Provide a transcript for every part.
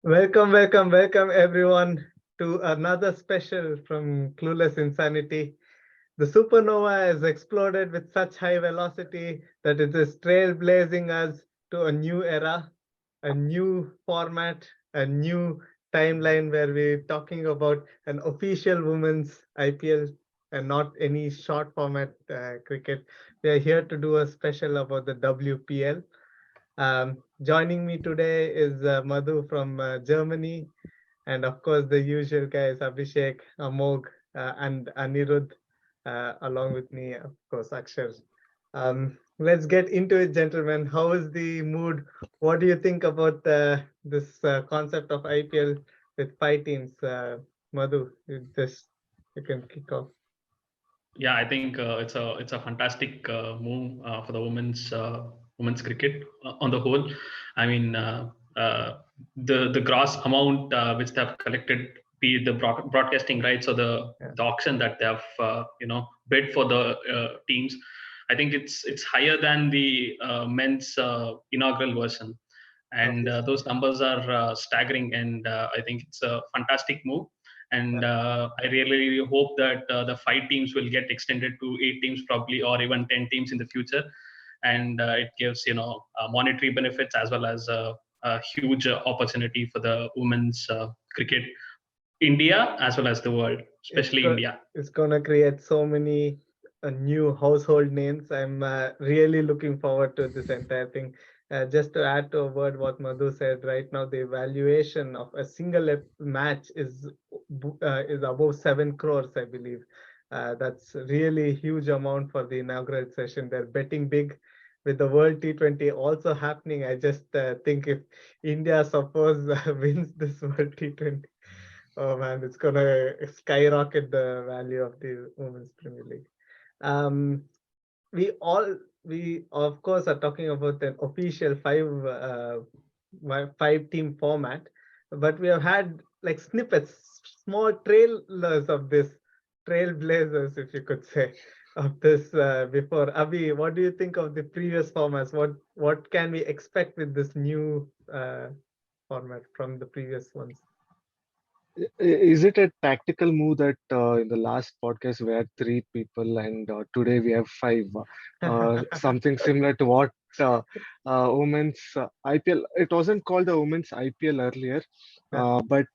Welcome everyone to another special from Clueless Insanity. The supernova has exploded with such high velocity that it is trailblazing us to a new era, a new format, a new timeline where we're talking about an official women's IPL and not any short format cricket. We are here to do a special about the WPL. Joining me today is Madhu from Germany, and of course the usual guys Abhishek, Amog, and Anirudh, along with me, of course, Akshar. Let's get into it, gentlemen. How is the mood? What do you think about this concept of IPL with five teams? Madhu, you can kick off. Yeah, I think it's a fantastic move for the women's cricket on the whole. I mean, the gross amount which they have collected, be it the broadcasting rights or Yeah. the auction that they have bid for the teams. I think it's higher than the men's inaugural version, and Okay. those numbers are staggering. And I think it's a fantastic move, and I really hope that the five teams will get extended to eight teams probably, or even 10 teams in the future. And it gives monetary benefits as well as a huge opportunity for the women's cricket, India as well as the world, it's especially go India. it's gonna create so many new household names. I'm really looking forward to this entire thing. Just to add to a word what Madhu said, right now the valuation of a single match is above 7 crores, I believe. That's really huge amount for the inaugural session. They're betting big with the World T20 also happening. I just think if India suppose wins this World T20, oh man, it's gonna skyrocket the value of the Women's Premier League. Um, we of course are talking about an official five team format, but we have had like snippets, small trailers of this, trailblazers, if you could say, of this before. Abhi, what do you think of the previous formats? What can we expect with this new format from the previous ones? Is it a tactical move that in the last podcast we had three people and today we have five? Something similar to what women's IPL. It wasn't called the women's IPL earlier, Yeah. but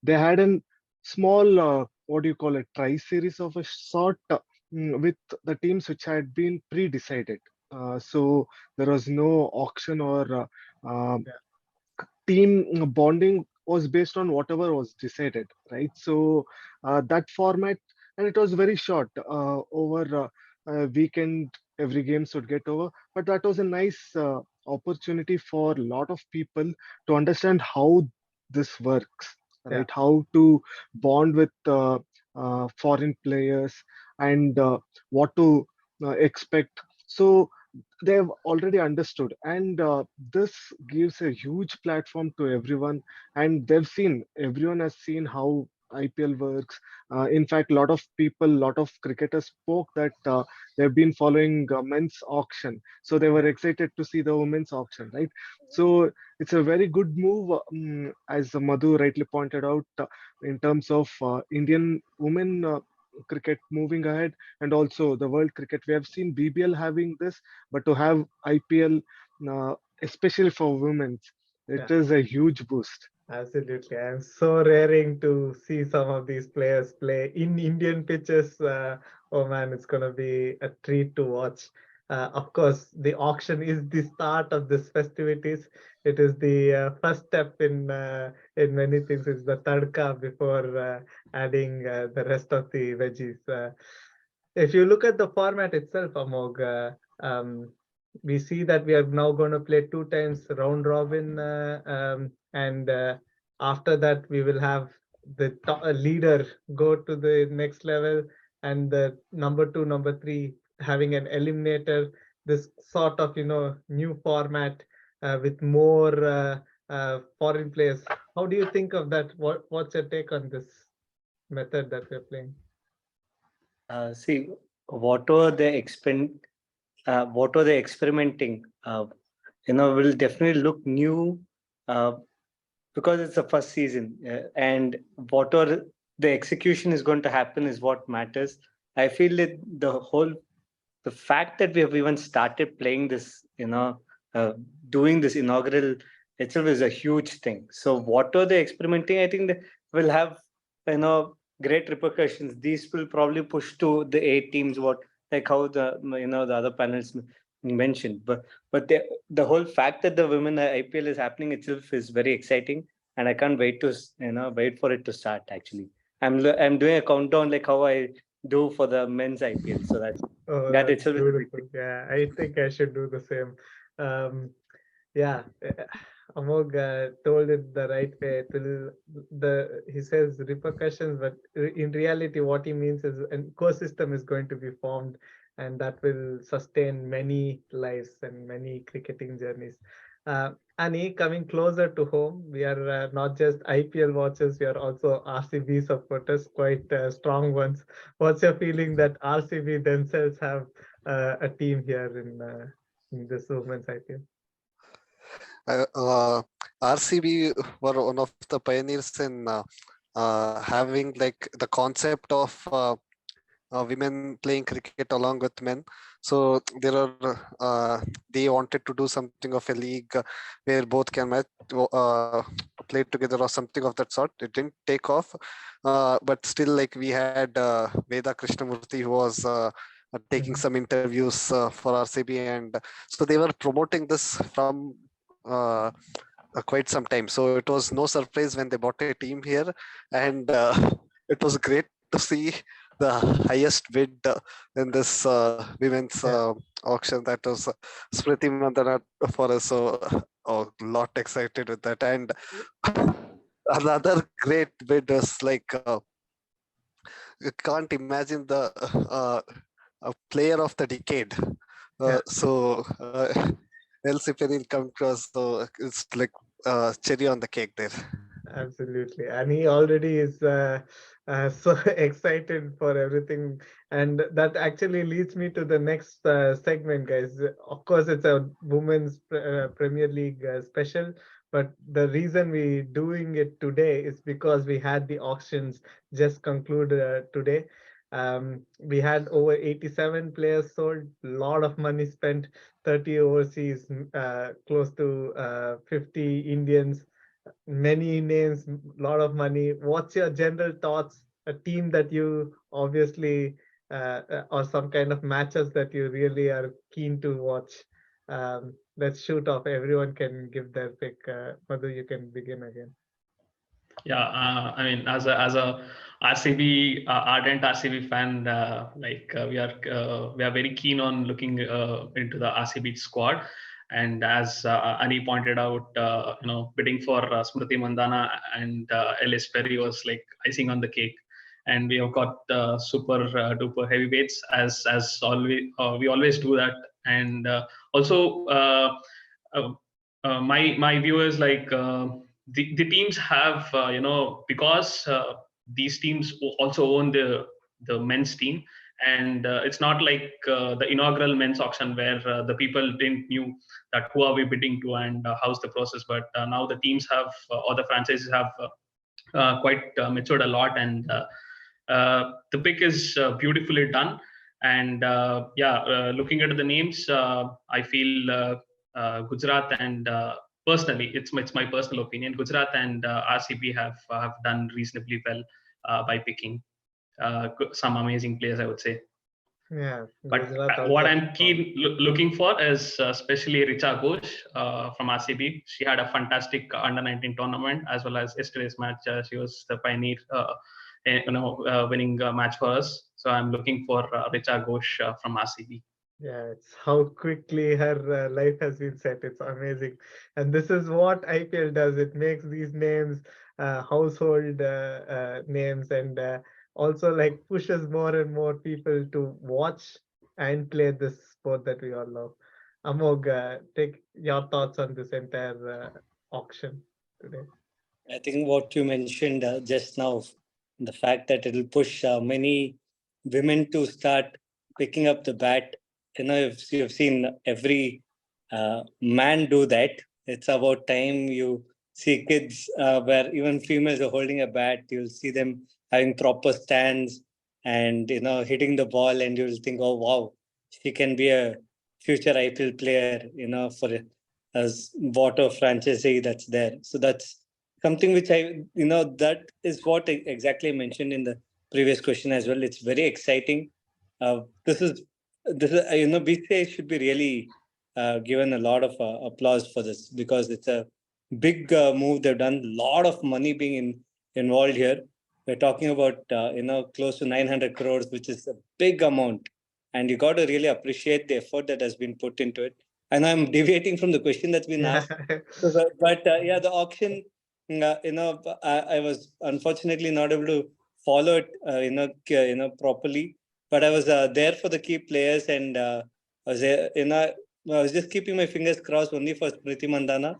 they had a small what do you call it, tri series of a sort with the teams which had been pre-decided. So there was no auction or team bonding was based on whatever was decided, right? So that format, and it was very short. Over a weekend, every game should get over. But that was a nice opportunity for a lot of people to understand how this works, Yeah. right? How to bond with foreign players and what to expect. So they've already understood, and this gives a huge platform to everyone, and everyone has seen how IPL works. In fact, a lot of people, lot of cricketers spoke that they've been following men's auction, so they were excited to see the women's auction, right? So it's a very good move, as Madhu rightly pointed out, in terms of Indian women cricket moving ahead, and also the world cricket. We have seen BBL having this, but to have IPL, especially for women, it Yeah. is a huge boost. Absolutely. I'm so raring to see some of these players play in Indian pitches. Oh man, it's going to be a treat to watch. Of course, the auction is the start of this festivities. It is the first step in many things. It's the tadka before adding the rest of the veggies. If you look at the format itself, Amog, we see that we are now going to play two times round robin, and after that we will have the leader go to the next level, and the number two, number three having an eliminator. This sort of new format with more foreign players. How do you think of that? What's your take on this method that we're playing? See, whatever they expend, whatever they experimenting, will definitely look new. Uh, because it's the first season, and whatever the execution is going to happen is what matters. I feel that the fact that we have even started playing this, doing this inaugural itself is a huge thing. So whatever they're experimenting, I think they will have, great repercussions. These will probably push to the 8 teams, what, like how the other panels mentioned. But the whole fact that the women IPL is happening itself is very exciting, and I can't wait to wait for it to start. Actually, I'm doing a countdown like how I do for the men's IPL. So Oh, that that's itself is a big beautiful. Yeah, I think I should do the same. Um, yeah, Amog told it the right way. Till he says repercussions, but in reality, what he means is an ecosystem is going to be formed, and that will sustain many lives and many cricketing journeys. Annie, coming closer to home, we are not just IPL watchers; we are also RCB supporters, quite strong ones. What's your feeling that RCB themselves have a team here in this women's IPL? RCB were one of the pioneers in having like the concept of women playing cricket along with men. So there are they wanted to do something of a league where both can play together or something of that sort. It didn't take off, but still, like we had Veda Krishnamurthy, who was taking some interviews for RCB, and so they were promoting this from uh, quite some time. So it was no surprise when they bought a team here, and it was great to see the highest bid in this women's auction. That was Smriti Mandana for us. So a lot excited with that. And another great bid was like you can't imagine the a player of the decade. So Elsie Perrin come across, so it's like cherry on the cake there. Absolutely, and he already is so excited for everything, and that actually leads me to the next segment, guys. Of course, it's a women's Premier League special, but the reason we doing it today is because we had the auctions just conclude today. We had over 87 players sold, a lot of money spent, 30 overseas, close to 50 Indians, many names, a lot of money. What's your general thoughts? A team that you obviously, or some kind of matches that you really are keen to watch. Let's shoot off. Everyone can give their pick. Madhu, you can begin again. Yeah, I mean, as a RCB ardent RCB fan, we are very keen on looking into the RCB squad, and as Ani pointed out, bidding for Smriti Mandana and Ellis Perry was like icing on the cake, and we have got super duper heavyweights as always. We always do that, and also. My view is like the teams have because these teams also own the men's team, and it's not like the inaugural men's auction where the people didn't knew that who are we bidding to and how's the process, but now the teams have or the franchises have quite matured a lot, and the pick is beautifully done. And looking at the names, I feel Gujarat and personally, it's my personal opinion. Gujarat and RCB have done reasonably well by picking some amazing players, I would say. Yeah, But Gujarat what also. I'm looking for is especially Richa Ghosh from RCB. She had a fantastic under-19 tournament as well as yesterday's match. She was the pioneer, winning a match for us. So I'm looking for Richa Ghosh from RCB. Yeah, it's how quickly her life has been set. It's amazing. And this is what IPL does. It makes these names household names, and also like pushes more and more people to watch and play this sport that we all love. Amog, take your thoughts on this entire auction today. I think what you mentioned just now, the fact that it'll push many women to start picking up the bat. If you've seen every man do that, it's about time you see kids where even females are holding a bat. You'll see them having proper stands and hitting the ball, and you'll think, oh wow, she can be a future IPL player. For as water franchisee that's there. So that's something which that is what exactly I mentioned in the previous question as well. It's very exciting. This is BCI should be really given a lot of applause for this, because it's a big move they've done. A lot of money being involved here. We're talking about close to 900 crores, which is a big amount, and you got to really appreciate the effort that has been put into it. And I'm deviating from the question that's been asked. So yeah, the auction, I was unfortunately not able to follow it, properly. But I was there for the key players, and I was there, I was just keeping my fingers crossed only for Smriti Mandana.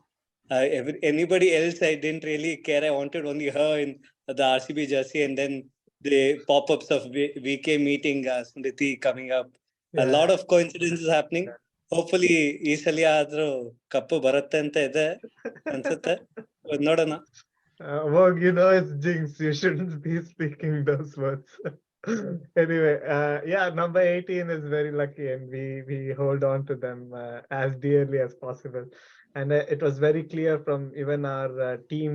Anybody else, I didn't really care. I wanted only her in the RCB jersey, and then the pop-ups of VK meeting Smriti coming up. A lot of coincidences happening. Hopefully ಈ ಸಲ ಆದ್ರೂ ಕಪ್ಪು ಬರುತ್ತೆ ಅಂತ ಇದೆ ಅನ್ಸುತ್ತೆ, ನೋಡೋಣ. Well, it's jinx. You shouldn't be speaking those words. Anyway, yeah, number 18 is very lucky, and we hold on to them as dearly as possible. And it was very clear from even our team,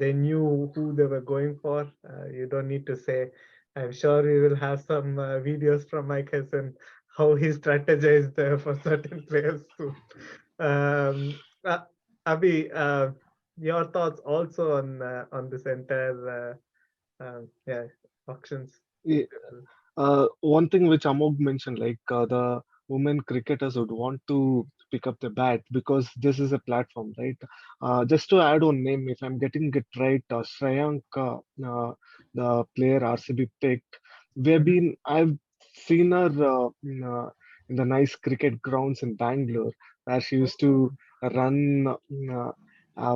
they knew who they were going for. You don't need to say. I'm sure we will have some videos from Mike Hessen, how he strategized for certain players soon. Abhi, your thoughts also on this entire auctions? Yeah. One thing which Amog mentioned, like the women cricketers would want to pick up the bat because this is a platform, right? Just to add one name, if I'm getting it right, Shreyank, the player RCB picked, I've seen her in the nice cricket grounds in Bangalore, where she used to run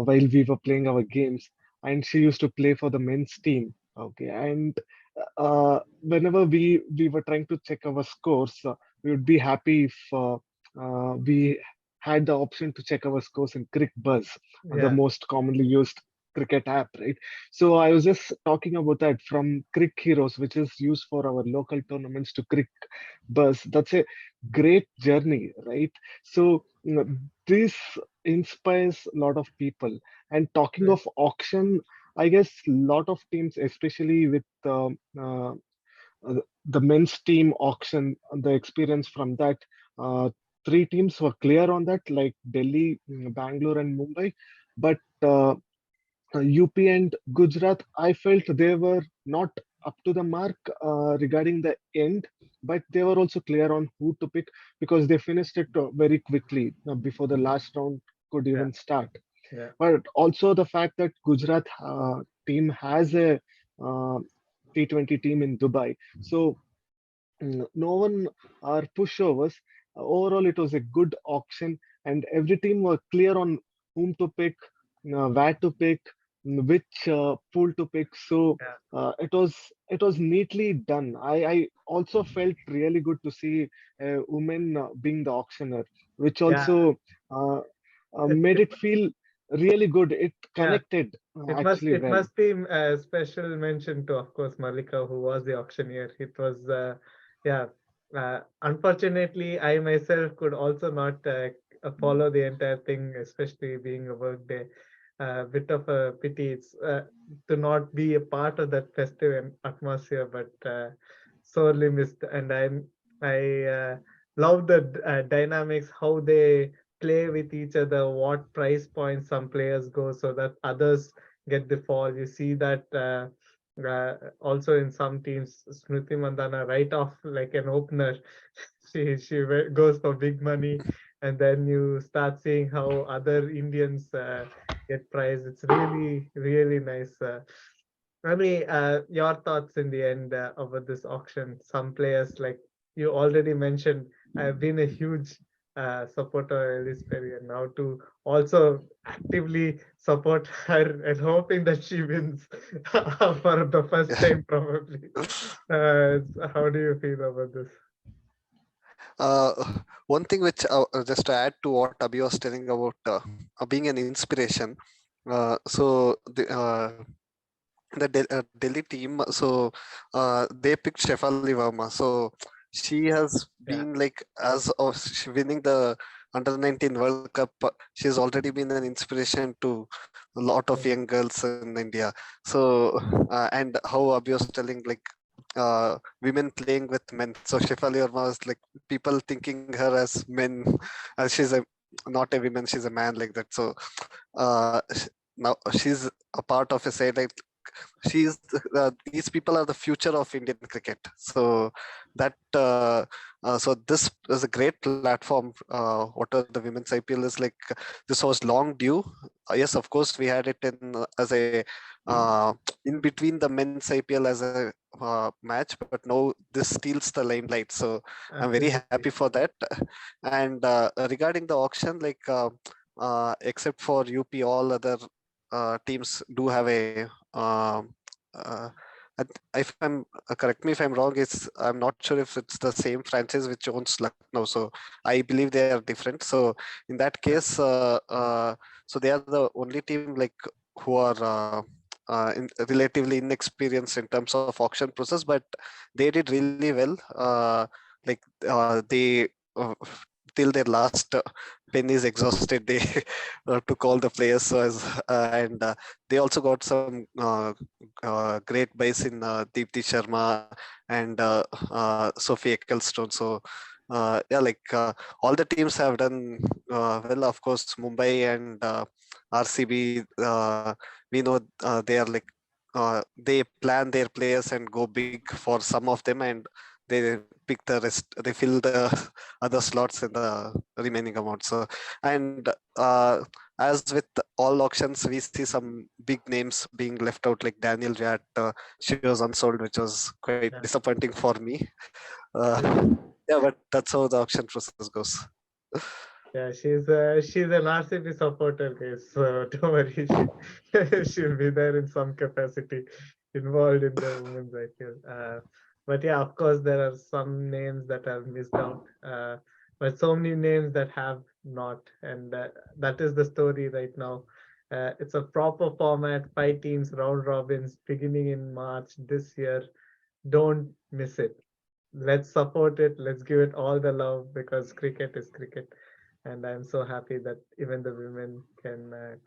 while we were playing our games, and she used to play for the men's team. Okay, and whenever we were trying to check our scores, we would be happy if we had the option to check our scores in Crick Buzz, the most commonly used cricket app, right? So I was just talking about that, from Crick Heroes, which is used for our local tournaments, to Crick Buzz. That's a great journey, right? So this inspires a lot of people. And talking of auction, I guess a lot of teams, especially with the men's team auction, the experience from that, three teams were clear on that, like Delhi, Bangalore, and Mumbai. But UP and Gujarat, I felt they were not up to the mark regarding the end, but they were also clear on who to pick, because they finished it very quickly before the last round could even start. But also the fact that Gujarat team has a T20 team in Dubai, so no one are pushovers. Overall, it was a good auction, and every team were clear on whom to pick, where to pick, which pool to pick. So it was neatly done. I also felt really good to see a woman being the auctioneer, which also made it feel really good. It connected actually It well. must be a special mention to, of course, Malika, who was the auctioneer. It was unfortunately, I myself could also not follow the entire thing, especially being a work day. Bit of a pity it's to not be a part of that festive atmosphere, but sorely missed. And I love the dynamics, how they play with each other, what price points some players go, so that others get the fall. You see that also in some teams, Smriti Mandana right off like an opener, she goes for big money, and then you start seeing how other Indians get prize. It's really nice. Your thoughts in the end about this auction? Some players, like you already mentioned, I've been a huge supporter of Elise Perry, and now to also actively support her and hoping that she wins for the first time probably. How do you feel about this? One thing which just to add to what Abhi was telling about being an inspiration, So the Delhi team, so they picked Shefali Verma. So she has Yeah. been like, as of winning the under 19 World Cup, she's already been an inspiration to a lot of young girls in India. So and how Abhi was telling, like women playing with men. So Shefali Verma was like, people thinking her as men, as she's a not a woman, she's a man, like that. So now she's a part of a side, like these people are the future of Indian cricket. So that so this is a great platform. Whatever the women's IPL is like, this was long due. Yes, of course, we had it in as a in between the men's IPL as a match, but now this steals the limelight. So I'm very happy Absolutely. for that. And regarding the auction, like except for UP, all other teams do have a uh, if I'm correct me if I'm wrong, it's I'm not sure if it's the same franchise which owns Lucknow. So I believe they are different. So in that Yeah. case, so they are the only team like who are relatively inexperienced in terms of auction process, but they did really well. Like they till their last penny is exhausted, they took all the players. So as and they also got some great buys in Deepti Sharma and Sophie Ecclestone. So yeah, like all the teams have done well. Of course, Mumbai and RCB, we know they are like they plan their players and go big for some of them, and they pick the rest. They fill the other slots in the remaining amount. So and as with all auctions, we see some big names being left out, like Daniel Viat. She was unsold, which was quite Yeah. disappointing for me. Yeah. Yeah, but that's how the auction process goes. Yeah, she's an RCB supporter, guys. So don't worry, she'll be there in some capacity, involved in the women's IPL. But yeah, of course, there are some names that have missed out, but so many names that have not, and that is the story right now. It's a proper format, 5 teams, round robins, beginning in March this year. Don't miss it. Let's support it. Let's give it all the love because cricket is cricket, and I'm so happy that even the women can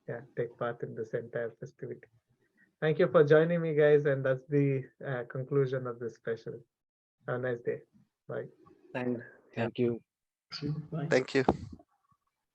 yeah, take part in this entire festivity. Thank you for joining me, guys, and that's the conclusion of this special. Have a nice day. Bye. And yeah. Thank you. Bye. Thank you.